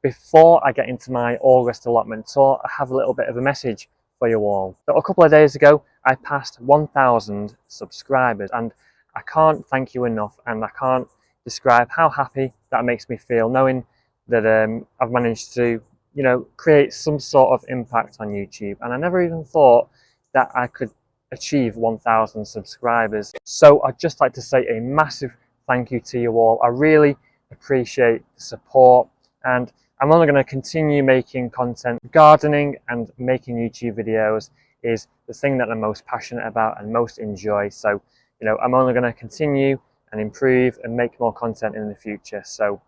before I get into my August allotment tour, I have a little bit of a message for you all. So a couple of days ago, I passed 1,000 subscribers, and I can't thank you enough, and I can't describe how happy that makes me feel, knowing that I've managed to, you know, create some sort of impact on YouTube. And I never even thought that I could achieve 1,000 subscribers. So I'd just like to say a massive thank you to you all. I really appreciate the support, and I'm only going to continue making content. Gardening and making YouTube videos is the thing that I'm most passionate about and most enjoy. So, you know, I'm only going to continue and improve and make more content in the future. So,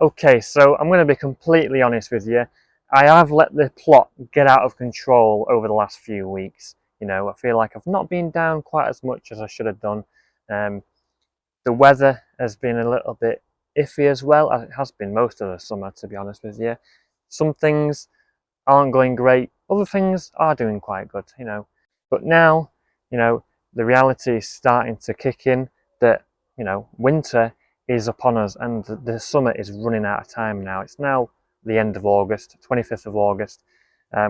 okay, so I'm going to be completely honest with you. I have let the plot get out of control over the last few weeks. You know, I feel like I've not been down quite as much as I should have done. The weather has been a little bit iffy as well, as it has been most of the summer, to be honest with you. Some things aren't going great, other things are doing quite good, you know. But now, you know, the reality is starting to kick in that, you know, winter is upon us and the summer is running out of time now. It's now the end of August, 25th of August,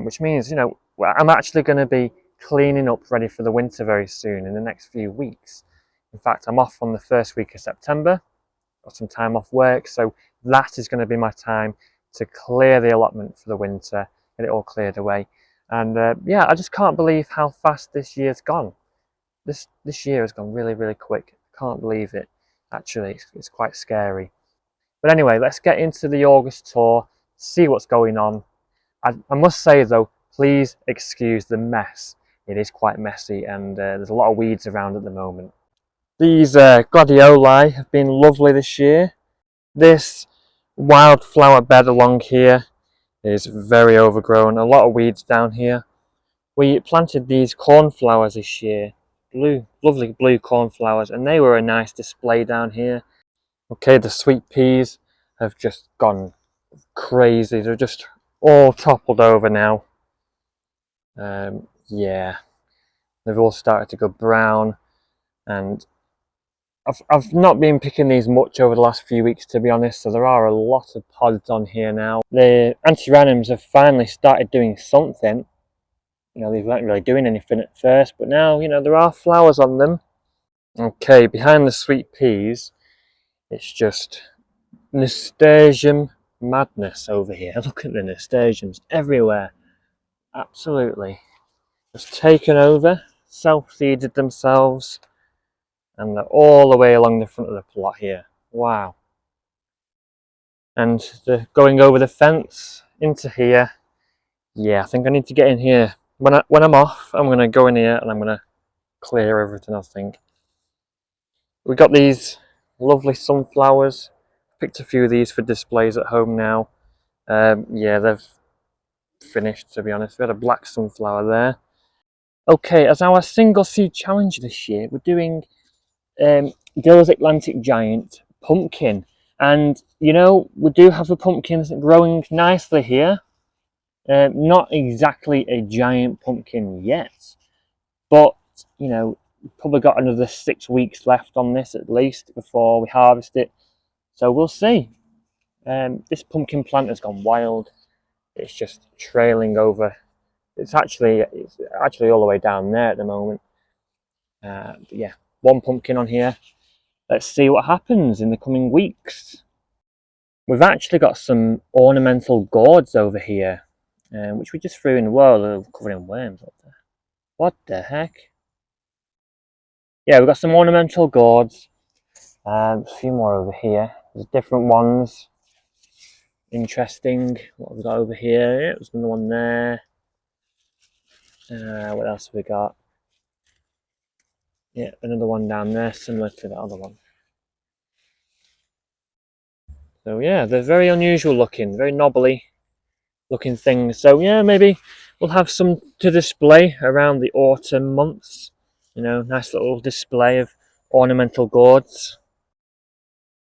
which means, you know, I'm actually going to be cleaning up ready for the winter very soon in the next few weeks. In fact, I'm off on the first week of September, got some time off work, so that is going to be my time to clear the allotment for the winter, get it all cleared away. And yeah, I just can't believe how fast this year's gone. This year has gone really, really quick. I can't believe it. Actually, it's quite scary. But anyway, let's get into the August tour, see what's going on. I must say though, please excuse the mess. It is quite messy, and there's a lot of weeds around at the moment. These gladioli have been lovely this year. This wildflower bed along here is very overgrown. A lot of weeds down here. We planted these cornflowers this year. Lovely blue cornflowers, and they were a nice display down here. Okay, the sweet peas have just gone crazy. They're just all toppled over now. Yeah, they've all started to go brown, and I've not been picking these much over the last few weeks, to be honest, so there are a lot of pods on here now. The antirrhinums have finally started doing something. You know, they weren't really doing anything at first, but now, you know, there are flowers on them. Okay, behind the sweet peas, it's just nasturtium madness over here. Look at the nasturtiums everywhere. Absolutely. Just taken over, self-seeded themselves, and they're all the way along the front of the plot here. Wow. And they're going over the fence into here. Yeah, I think I need to get in here. When I'm off, I'm going to go in here and I'm going to clear everything, I think. We've got these lovely sunflowers. Picked a few of these for displays at home now. Yeah, they've finished, to be honest. We had a black sunflower there. Okay, as our single seed challenge this year, we're doing Dill's Atlantic Giant pumpkin. And, you know, we do have the pumpkins growing nicely here. Not exactly a giant pumpkin yet, but, you know, probably got another 6 weeks left on this at least before we harvest it. So we'll see. This pumpkin plant has gone wild. It's just trailing over. It's actually all the way down there at the moment. Yeah, one pumpkin on here. Let's see what happens in the coming weeks. We've actually got some Ornamental Gods over here, which we just threw in the world. They're covered in worms up there. What the heck? Yeah, we've got some Ornamental Gods. A few more over here. There's different ones. Interesting. What have we got over here? Yeah, there's another one there. What else have we got? Yeah, another one down there, similar to the other one. So yeah, they're very unusual looking, very knobbly looking things. So yeah, maybe we'll have some to display around the autumn months. You know, nice little display of Ornamental Gods.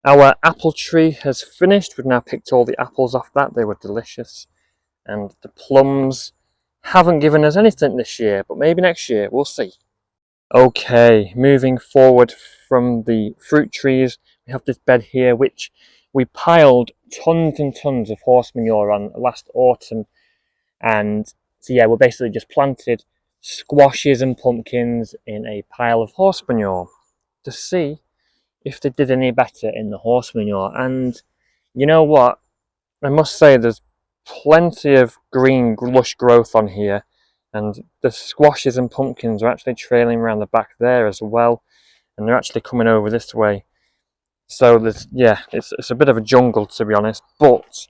Our apple tree has finished. We've now picked all the apples off that. They were delicious. And the plums haven't given us anything this year, but maybe next year, we'll see. Okay, moving forward from the fruit trees, we have this bed here which we piled tons and tons of horse manure on last autumn, and so yeah, we basically just planted squashes and pumpkins in a pile of horse manure to see if they did any better in the horse manure. And you know what? I must say there's plenty of green lush growth on here, and the squashes and pumpkins are actually trailing around the back there as well, and they're actually coming over this way. So there's, yeah, it's a bit of a jungle, to be honest. But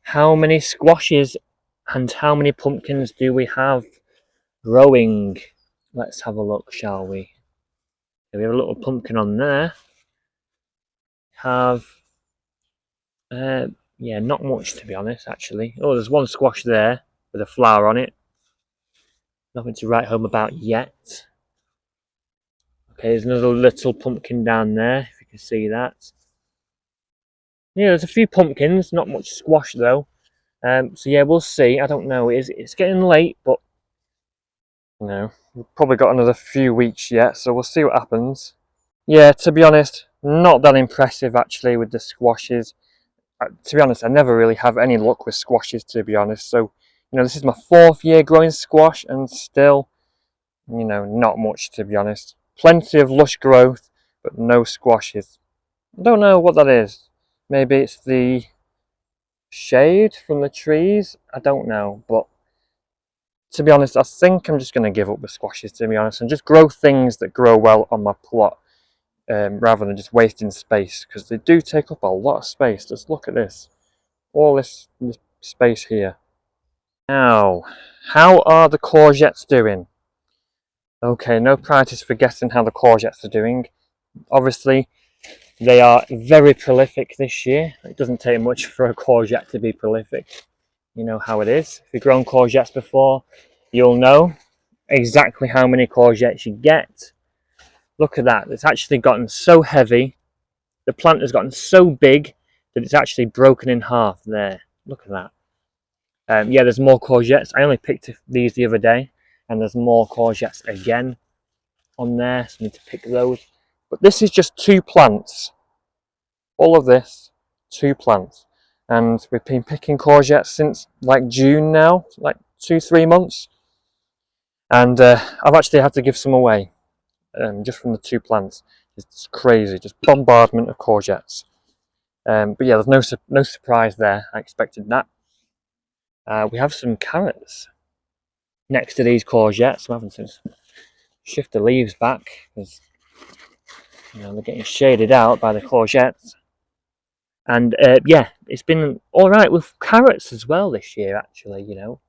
how many squashes and how many pumpkins do we have growing? Let's have a look, shall we? We have a little pumpkin on there. Have yeah, not much, to be honest, actually. Oh, there's one squash there with a flower on it. Nothing to write home about yet. Okay, there's another little pumpkin down there, if you can see that. Yeah, there's a few pumpkins, not much squash though. So yeah, we'll see. I don't know. It's getting late, but you know, we've probably got another few weeks yet, so we'll see what happens. Yeah, to be honest, not that impressive actually with the squashes. To be honest, I never really have any luck with squashes, to be honest. So, you know, this is my 4th year growing squash, and still, you know, not much, to be honest. Plenty of lush growth, but no squashes. I don't know what that is. Maybe it's the shade from the trees. I don't know, but to be honest, I think I'm just going to give up with squashes, to be honest, and just grow things that grow well on my plot, rather than just wasting space, because they do take up a lot of space. Just look at this. All this space here. Now, how are the courgettes doing? Okay, no prizes for guessing how the courgettes are doing. Obviously, they are very prolific this year. It doesn't take much for a courgette to be prolific. You know how it is. If you've grown courgettes before, you'll know exactly how many courgettes you get. Look at that. It's actually gotten so heavy. The plant has gotten so big that it's actually broken in half there. Look at that. Yeah, there's more courgettes. I only picked these the other day, and there's more courgettes again on there, so I need to pick those. But this is just 2 plants. All of this, 2 plants. And we've been picking courgettes since like June now, like 2-3 months. And I've actually had to give some away, just from the 2 plants. It's crazy, just bombardment of courgettes. But yeah, there's no surprise there. I expected that. We have some carrots next to these courgettes. I'm having to shift the leaves back because you know they're getting shaded out by the courgettes. And yeah, it's been all right with carrots as well this year. Actually, you know,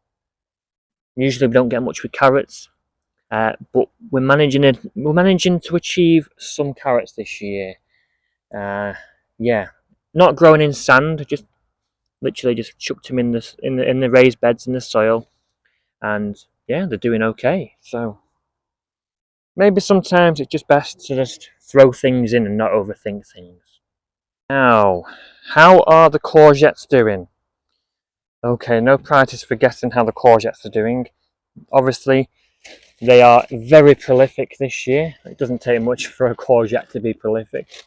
usually we don't get much with carrots, but we're managing to achieve some carrots this year. Yeah, not growing in sand, just literally just chucked them in the raised beds in the soil, and yeah, they're doing okay. So maybe sometimes it's just best to just throw things in and not overthink things. Now, how are the courgettes doing? Okay, no prizes for guessing how the courgettes are doing. Obviously, they are very prolific this year. It doesn't take much for a courgette to be prolific.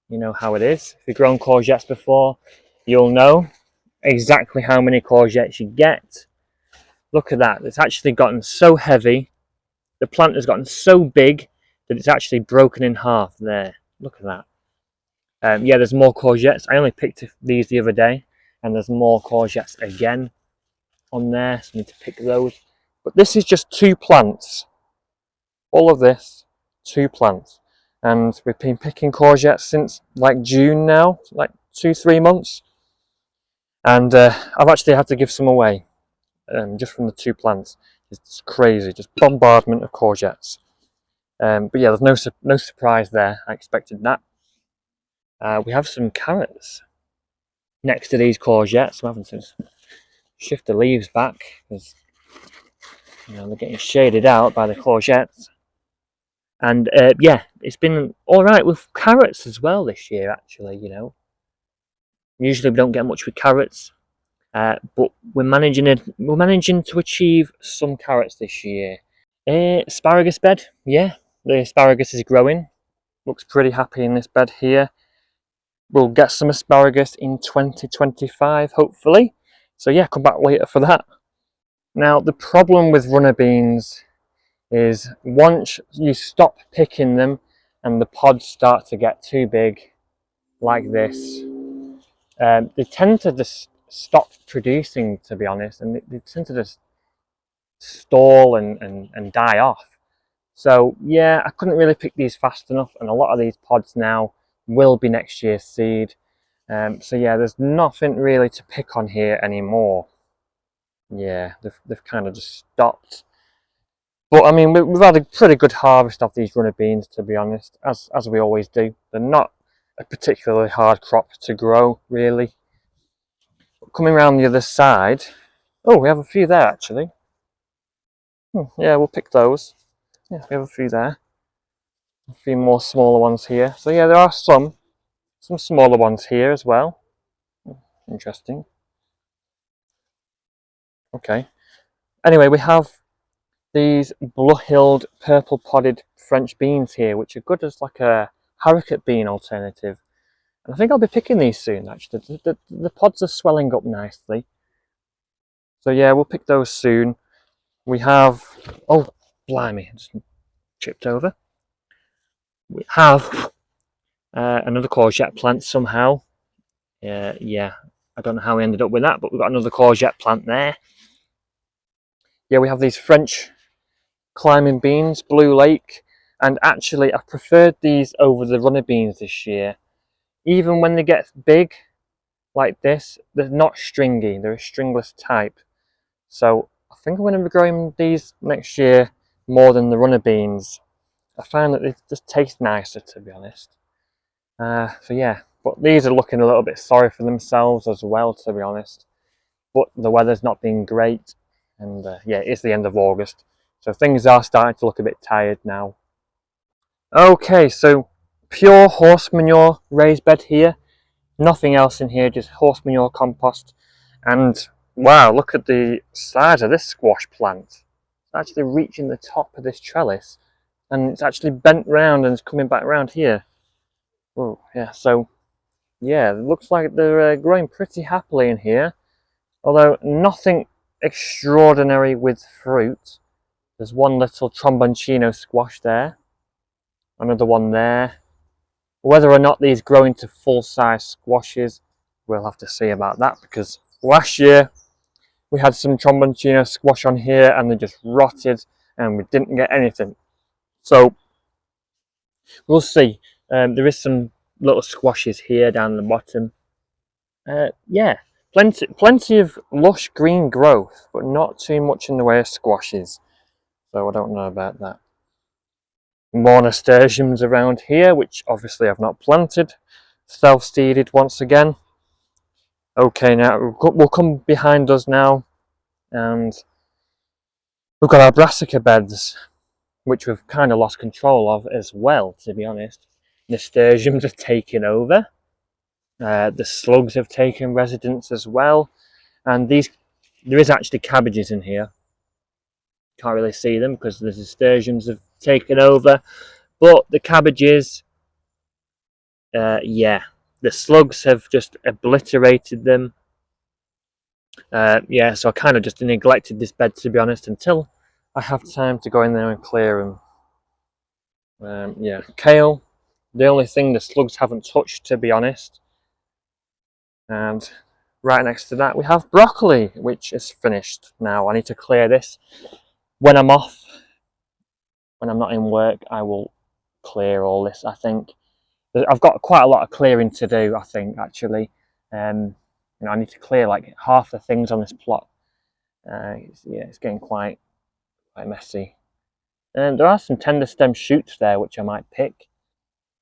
You know how it is. If you've grown courgettes before, you'll know exactly how many courgettes you get. Look at that. It's actually gotten so heavy. The plant has gotten so big that it's actually broken in half there. Look at that. Yeah, there's more courgettes. I only picked these the other day, and there's more courgettes again on there, so I need to pick those. But this is just 2 plants. All of this, 2 plants. And we've been picking courgettes since like June now, like 2-3 months. And I've actually had to give some away, just from the 2 plants. It's crazy, just bombardment of courgettes. But yeah, there's no surprise there. I expected that. We have some carrots next to these courgettes. I'm having to shift the leaves back because you know they're getting shaded out by the courgettes. And yeah, it's been all right with carrots as well this year. Actually, you know, usually we don't get much with carrots, but we're managing to achieve some carrots this year. Asparagus bed, yeah, the asparagus is growing. Looks pretty happy in this bed here. we'll get some asparagus in 2025, hopefully. So yeah, come back later for that. Now, the problem with runner beans is once you stop picking them and the pods start to get too big, like this, they tend to just stop producing, to be honest, and they tend to just stall and die off. So yeah, I couldn't really pick these fast enough, and a lot of these pods now will be next year's seed. So yeah, there's nothing really to pick on here anymore. Yeah, they've kind of just stopped. But I mean, we've had a pretty good harvest of these runner beans, to be honest, as we always do. They're not a particularly hard crop to grow, really. But coming around the other side, oh, we have a few there actually. Yeah, we'll pick those. Yeah, we have a few there. A few more smaller ones here. So yeah, there are some smaller ones here as well. Interesting. Okay. Anyway, we have these blood-hilled purple podded French beans here, which are good as like a haricot bean alternative. And I think I'll be picking these soon, actually. The pods are swelling up nicely. So yeah, we'll pick those soon. We have, oh, blimey, just chipped over. We have another courgette plant somehow. Yeah, I don't know how we ended up with that, but we've got another courgette plant there. Yeah, we have these French climbing beans, Blue Lake, and actually I preferred these over the runner beans this year. Even when they get big like this, they're not stringy, they're a stringless type. So I think I'm going to be growing these next year more than the runner beans. I find that they just taste nicer, to be honest. So yeah, but these are looking a little bit sorry for themselves as well, to be honest. But the weather's not been great, and yeah, it's the end of August, so things are starting to look a bit tired now. Okay, so pure horse manure raised bed here. Nothing else in here, just horse manure compost. And wow, look at the size of this squash plant. It's actually reaching the top of this trellis, and it's actually bent round and it's coming back around here. Oh yeah, so yeah, it looks like they're growing pretty happily in here, although nothing extraordinary with fruit. There's one little tromboncino squash there, another one there. Whether or not these grow into full-size squashes, we'll have to see about that, because last year we had some tromboncino squash on here and they just rotted and we didn't get anything. So we'll see. There is some little squashes here down the bottom. Yeah, plenty of lush green growth, but not too much in the way of squashes. So I don't know about that. More nasturtiums around here, which obviously I've not planted. Self-seeded once again. Okay, now we'll come behind us now, and we've got our brassica beds, which we've kind of lost control of as well, to be honest. Nasturtiums have taken over. The slugs have taken residence as well, and there is actually cabbages in here. Can't really see them because the nasturtiums have taken over, but the cabbages, yeah, the slugs have just obliterated them. Yeah, so I kind of just neglected this bed, to be honest, until I have time to go in there and clear them. Yeah, kale, the only thing the slugs haven't touched, to be honest. And right next to that we have broccoli, which is finished now. I need to clear this. When I'm off, when I'm not in work, I will clear all this, I think. I've got quite a lot of clearing to do, I think, actually. You know, I need to clear like half the things on this plot. Yeah, it's getting quite messy. And there are some tender stem shoots there which I might pick.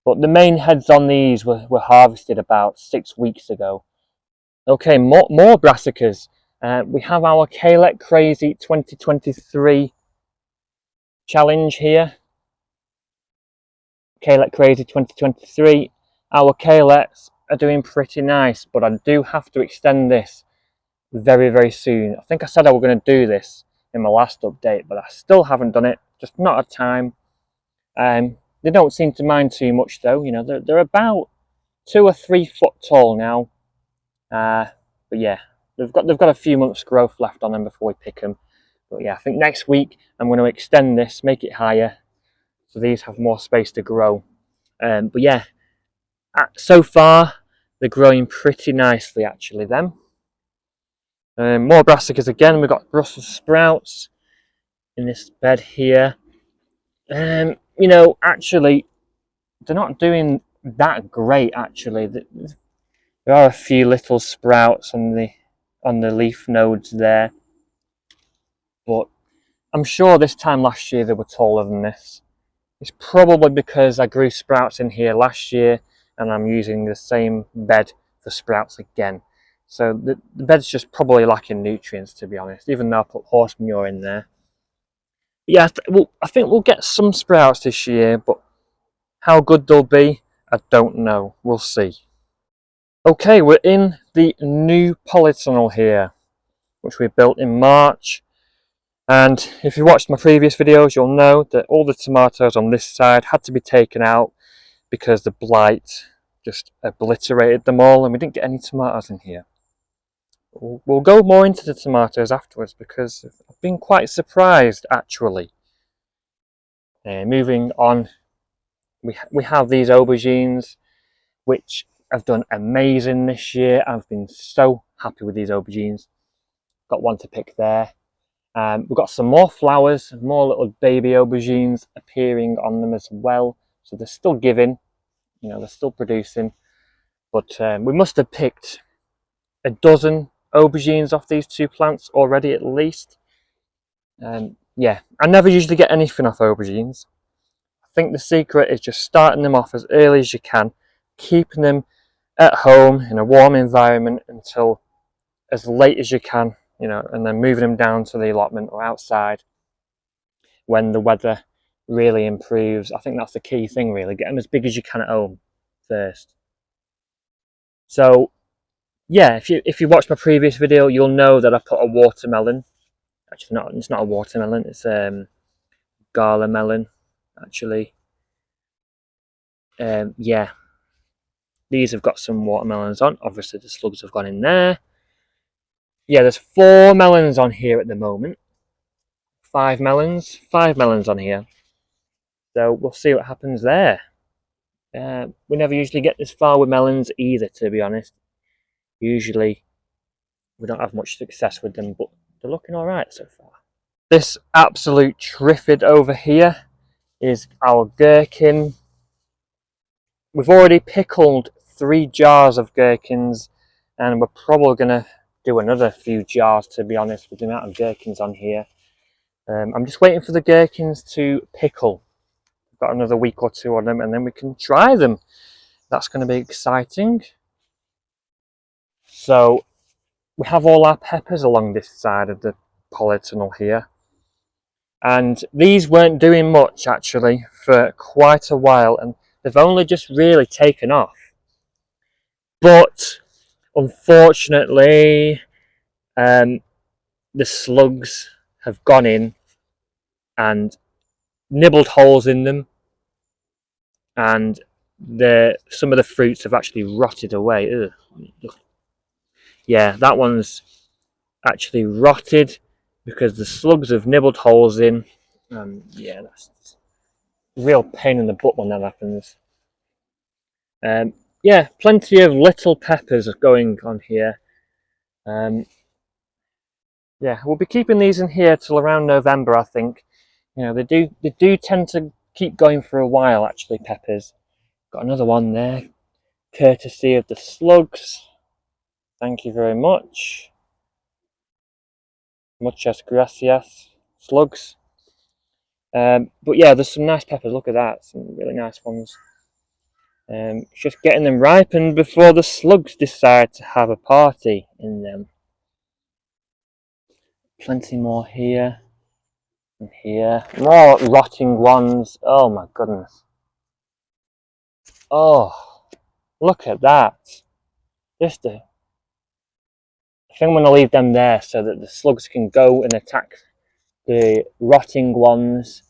But the main heads on these were harvested about 6 weeks ago. Okay, more brassicas. We have our Calet Crazy 2023 challenge here. Calet Crazy 2023. Our Calets are doing pretty nice, but I do have to extend this very, very soon. I think I said I was going to do this in my last update, but I still haven't done it. Just not a time. They don't seem to mind too much though. You know, they're about 2 or 3 foot tall now. But yeah, they've got a few months growth left on them before we pick them. But yeah, I think next week I'm going to extend this, make it higher, so these have more space to grow. But yeah, so far they're growing pretty nicely actually. Them. More brassicas again. We've got Brussels sprouts in this bed here. You know, actually, they're not doing that great. Actually, there are a few little sprouts on the leaf nodes there, but I'm sure this time last year they were taller than this. It's probably because I grew sprouts in here last year, and I'm using the same bed for sprouts again. So the bed's just probably lacking nutrients, to be honest, even though I put horse manure in there. But yeah, I think we'll get some sprouts this year, but how good they'll be, I don't know. We'll see. Okay, we're in the new polytunnel here, which we built in March. And if you watched my previous videos, you'll know that all the tomatoes on this side had to be taken out because the blight just obliterated them all, and we didn't get any tomatoes in here. We'll go more into the tomatoes afterwards because I've been quite surprised actually. Moving on, we have these aubergines which have done amazing this year. I've been so happy with these aubergines. Got one to pick there. We've got some more flowers, more little baby aubergines appearing on them as well. So they're still giving, you know, they're still producing. But we must have picked a dozen aubergines off these 2 plants already at least. Yeah, I never usually get anything off aubergines. I think the secret is just starting them off as early as you can, keeping them at home in a warm environment until as late as you can, you know, and then moving them down to the allotment or outside when the weather really improves. I think that's the key thing really, get them as big as you can at home first. So yeah, if you watched my previous video, you'll know that I put a watermelon. Actually, it's not a watermelon. It's gala melon, actually. Yeah, these have got some watermelons on. Obviously, the slugs have gone in there. Yeah, there's 4 melons on here at the moment. 5 melons on here. So we'll see what happens there. We never usually get this far with melons either, to be honest. Usually, we don't have much success with them, but they're looking all right so far. This absolute triffid over here is our gherkin. We've already pickled 3 jars of gherkins, and we're probably going to do another few jars, to be honest, with the amount of gherkins on here. I'm just waiting for the gherkins to pickle. We've got another week or 2 on them, and then we can try them. That's going to be exciting. So we have all our peppers along this side of the polytunnel here. And these weren't doing much actually for quite a while, and they've only just really taken off. But unfortunately, the slugs have gone in and nibbled holes in them, and some of the fruits have actually rotted away. Ugh. Yeah, that one's actually rotted because the slugs have nibbled holes in. Yeah, that's a real pain in the butt when that happens. Yeah, plenty of little peppers going on here. Yeah, we'll be keeping these in here till around November, I think. You know, they do tend to keep going for a while, actually, peppers. Got another one there, courtesy of the slugs. Thank you very much. Muchas gracias, slugs. But yeah, there's some nice peppers. Look at that, some really nice ones. Just getting them ripened before the slugs decide to have a party in them. Plenty more here and here. More rotting ones. Oh my goodness. Oh, look at that. I think I'm going to leave them there so that the slugs can go and attack the rotting ones.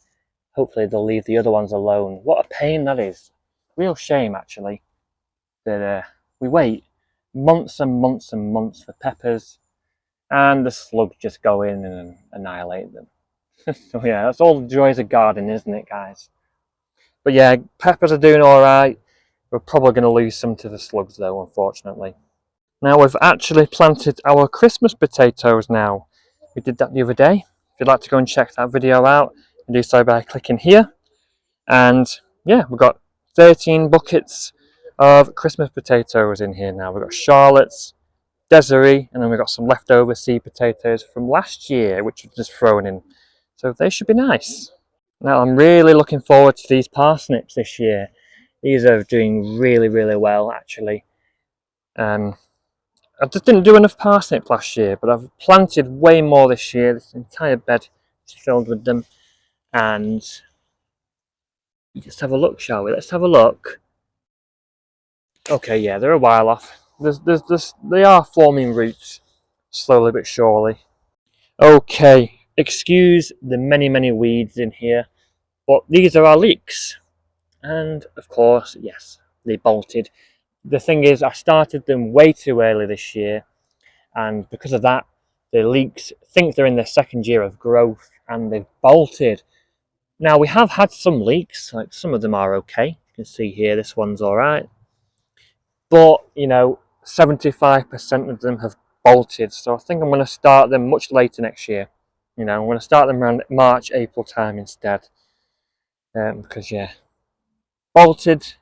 Hopefully they'll leave the other ones alone. What a pain that is. Real shame, actually. that we wait months and months and months for peppers, and the slugs just go in and annihilate them. So yeah, that's all the joys of gardening, isn't it, guys? But yeah, peppers are doing all right. We're probably going to lose some to the slugs though, unfortunately. Now we've actually planted our Christmas potatoes now. We did that the other day. If you'd like to go and check that video out, you can do so by clicking here. And yeah, we've got 13 buckets of Christmas potatoes in here now. We've got Charlotte's, Desiree, and then we've got some leftover seed potatoes from last year, which we've just thrown in. So they should be nice. Now I'm really looking forward to these parsnips this year. These are doing really, really well actually. I just didn't do enough parsnip last year, but I've planted way more this year. This entire bed is filled with them. And let's have a look, shall we? Let's have a look. Okay, yeah, they're a while off. They are forming roots, slowly but surely. Okay, excuse the many, many weeds in here, but these are our leeks. And of course, yes, they bolted. The thing is, I started them way too early this year, and because of that, the leeks think they're in their second year of growth, and they've bolted. Now, we have had some leeks, like some of them are okay. You can see here, this one's alright. But, you know, 75% of them have bolted, so I think I'm going to start them much later next year. You know, I'm going to start them around March, April time instead. Because, yeah, bolted,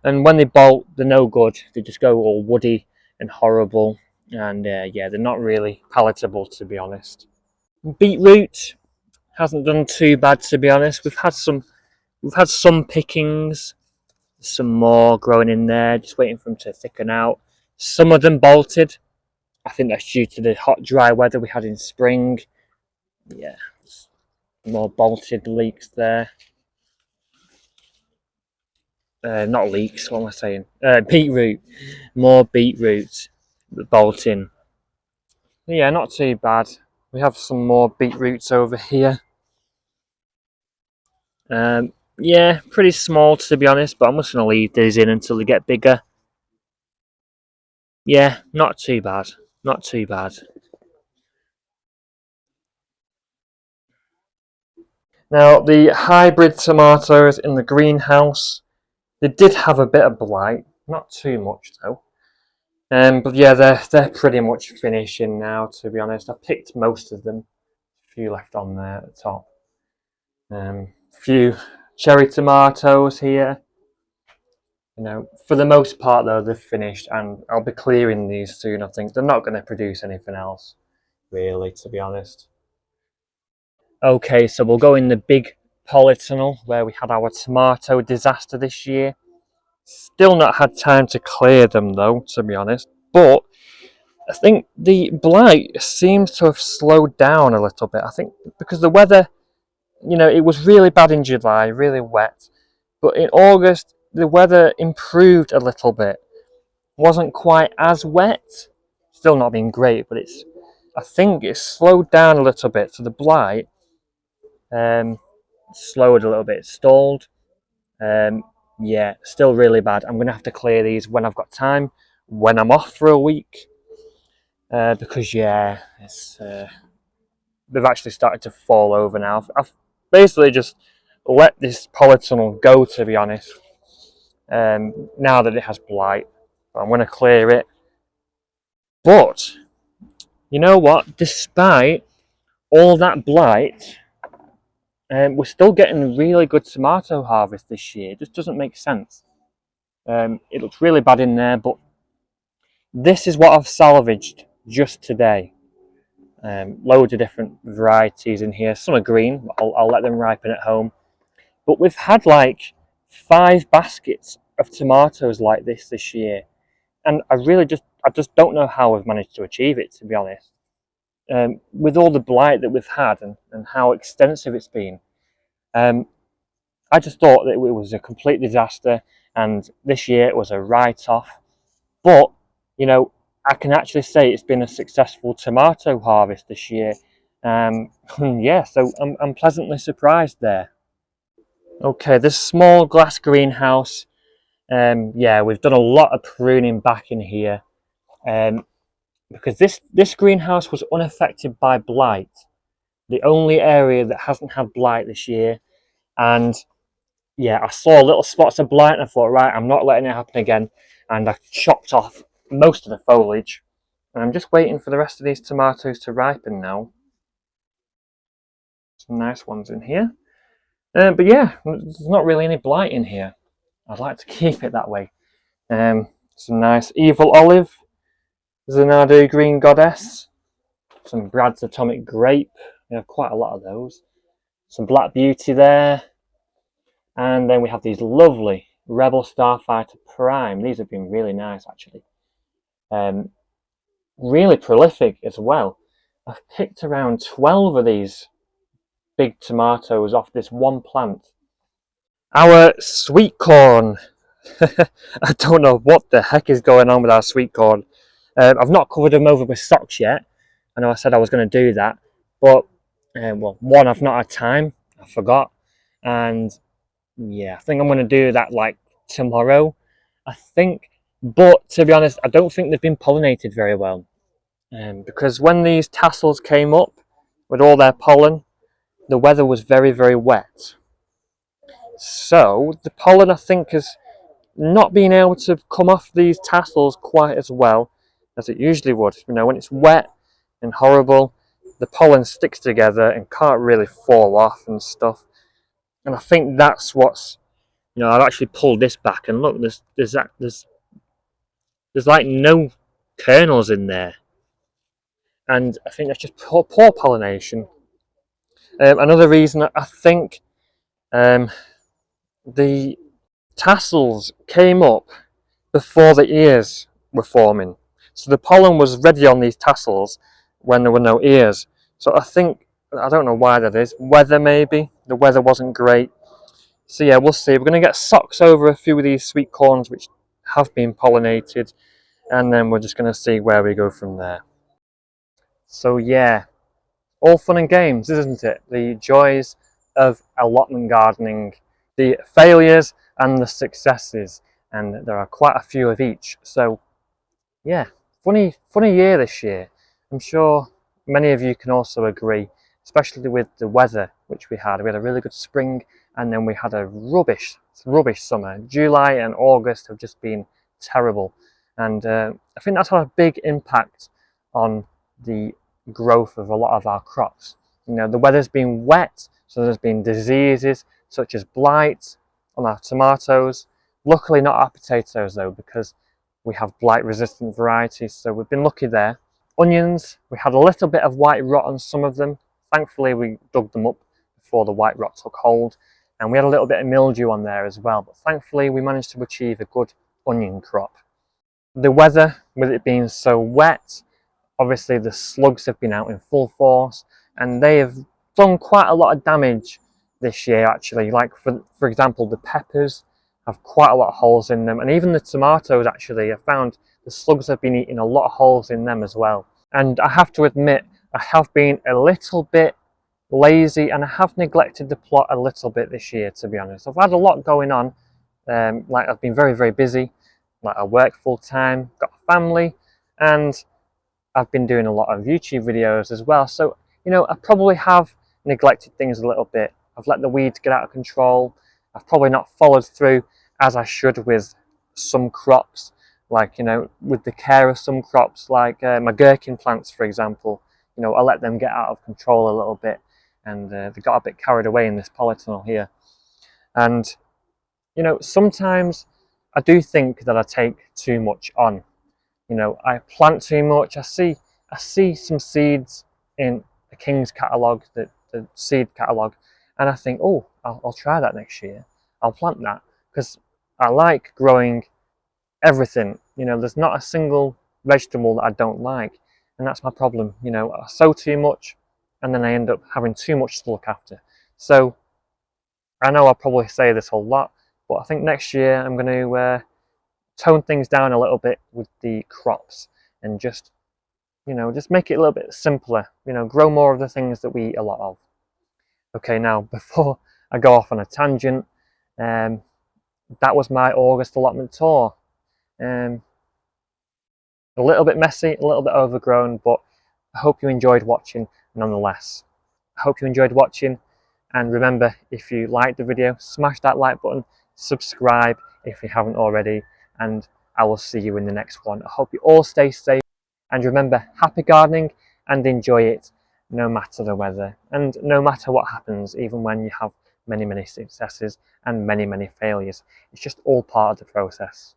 and when they bolt, they're no good. They just go all woody and horrible, and yeah, they're not really palatable, to be honest. Beetroot hasn't done too bad, to be honest. We've had some pickings, some more growing in there, just waiting for them to thicken out. Some of them bolted. I think that's due to the hot, dry weather we had in spring. Yeah, more bolted leeks there. Not leeks, what am I saying? Beetroot. More beetroot bolting. Yeah, not too bad. We have some more beetroots over here. Yeah, pretty small to be honest, but I'm just going to leave these in until they get bigger. Yeah, not too bad. Not too bad. Now, the hybrid tomatoes in the greenhouse, they did have a bit of blight. Not too much though. But yeah, they're pretty much finishing now, to be honest. I picked most of them. A few left on there at the top. A few cherry tomatoes here. You know, for the most part though, they've finished, and I'll be clearing these soon. I think they're not going to produce anything else, really, to be honest. Okay, so we'll go in the big polytunnel where we had our tomato disaster this year. Still not had time to clear them though, to be honest. But I think the blight seems to have slowed down a little bit. I think because the weather, you know, it was really bad in July, really wet. But in August, the weather improved a little bit. Wasn't quite as wet. Still not been great, but I think it's slowed down a little bit. So the blight slowed a little bit, stalled. Yeah, still really bad. I'm going to have to clear these when I've got time, when I'm off for a week. Because yeah, they've actually started to fall over now. I've basically just let this polytunnel go, to be honest. Now that it has blight, I'm going to clear it. But you know what? Despite all that blight, we're still getting really good tomato harvest this year. It just doesn't make sense. It looks really bad in there, but this is what I've salvaged just today. Loads of different varieties in here. Some are green. I'll let them ripen at home. But we've had like 5 baskets of tomatoes like this year, and I just don't know how we've managed to achieve it, to be honest. With all the blight that we've had and how extensive it's been, I just thought that it was a complete disaster, and this year it was a write-off. But you know, I can actually say it's been a successful tomato harvest this year. Yeah, so I'm pleasantly surprised there. Okay, this small glass greenhouse Yeah, we've done a lot of pruning back in here, because this greenhouse was unaffected by blight. The only area that hasn't had blight this year. And yeah, I saw little spots of blight and I thought, right, I'm not letting it happen again. And I chopped off most of the foliage. And I'm just waiting for the rest of these tomatoes to ripen now. Some nice ones in here. But yeah, there's not really any blight in here. I'd like to keep it that way. Some nice Evil Olive, Xanadu Green Goddess, some Brad's Atomic Grape. We have quite a lot of those. Some Black Beauty there. And then we have these lovely Rebel Starfighter Prime. These have been really nice, actually. Really prolific as well. I've picked around 12 of these big tomatoes off this one plant. Our sweet corn. I don't know what the heck is going on with our sweet corn. I've not covered them over with socks yet. I know I said I was going to do that, but well, one, I've not had time. I forgot, and yeah, I think I'm going to do that like tomorrow, I think. But to be honest, I don't think they've been pollinated very well, because when these tassels came up with all their pollen, the weather was very, very wet. So the pollen, I think, has not been able to come off these tassels quite as well as it usually would. You know, when it's wet and horrible, the pollen sticks together and can't really fall off and stuff. And I think that's what's, you know, I've actually pulled this back and look, there's like no kernels in there. And I think that's just poor pollination. Another reason, I think, the tassels came up before the ears were forming. So the pollen was ready on these tassels when there were no ears. So I think, I don't know why that is, weather maybe, the weather wasn't great. So yeah, we'll see. We're going to get socks over a few of these sweet corns which have been pollinated, and then we're just going to see where we go from there. So yeah, all fun and games, isn't it? The joys of allotment gardening, the failures and the successes, and there are quite a few of each. So yeah, funny year this year. I'm sure many of you can also agree, especially with the weather which we had. We had a really good spring, and then we had a rubbish summer. July and August have just been terrible, and I think that's had a big impact on the growth of a lot of our crops. You know, the weather's been wet, so there's been diseases such as blight on our tomatoes. Luckily not our potatoes though, because we have blight resistant varieties, so we've been lucky there. Onions, we had a little bit of white rot on some of them. Thankfully we dug them up before the white rot took hold, and we had a little bit of mildew on there as well, but thankfully we managed to achieve a good onion crop. The weather, with it being so wet, obviously the slugs have been out in full force, and they have done quite a lot of damage this year actually. Like for example, the peppers have quite a lot of holes in them, and even the tomatoes actually, I found the slugs have been eating a lot of holes in them as well. And I have to admit, I have been a little bit lazy and I have neglected the plot a little bit this year, to be honest. I've had a lot going on, like I've been very, very busy, like I work full time, got a family, and I've been doing a lot of YouTube videos as well. So, you know, I probably have neglected things a little bit. I've let the weeds get out of control. I've probably not followed through as I should with some crops, like, you know, with the care of some crops, like my gherkin plants, for example. You know, I let them get out of control a little bit, and they got a bit carried away in this polytunnel here. And, you know, sometimes I do think that I take too much on. You know, I plant too much. I see some seeds in the King's catalogue, the seed catalogue, and I think, oh, I'll try that next year. I'll plant that, because I like growing everything. You know, there's not a single vegetable that I don't like, and that's my problem. You know, I sow too much, and then I end up having too much to look after. So I know I'll probably say this a lot, but I think next year I'm going to tone things down a little bit with the crops, and just, you know, just make it a little bit simpler. You know, grow more of the things that we eat a lot of. Okay, now before I go off on a tangent, that was my August allotment tour. A little bit messy, a little bit overgrown, but I hope you enjoyed watching nonetheless. I hope you enjoyed watching, and remember, if you liked the video, smash that like button, subscribe if you haven't already, and I will see you in the next one. I hope you all stay safe, and remember, happy gardening and enjoy it no matter the weather and no matter what happens, even when you have many successes and many failures. It's just all part of the process.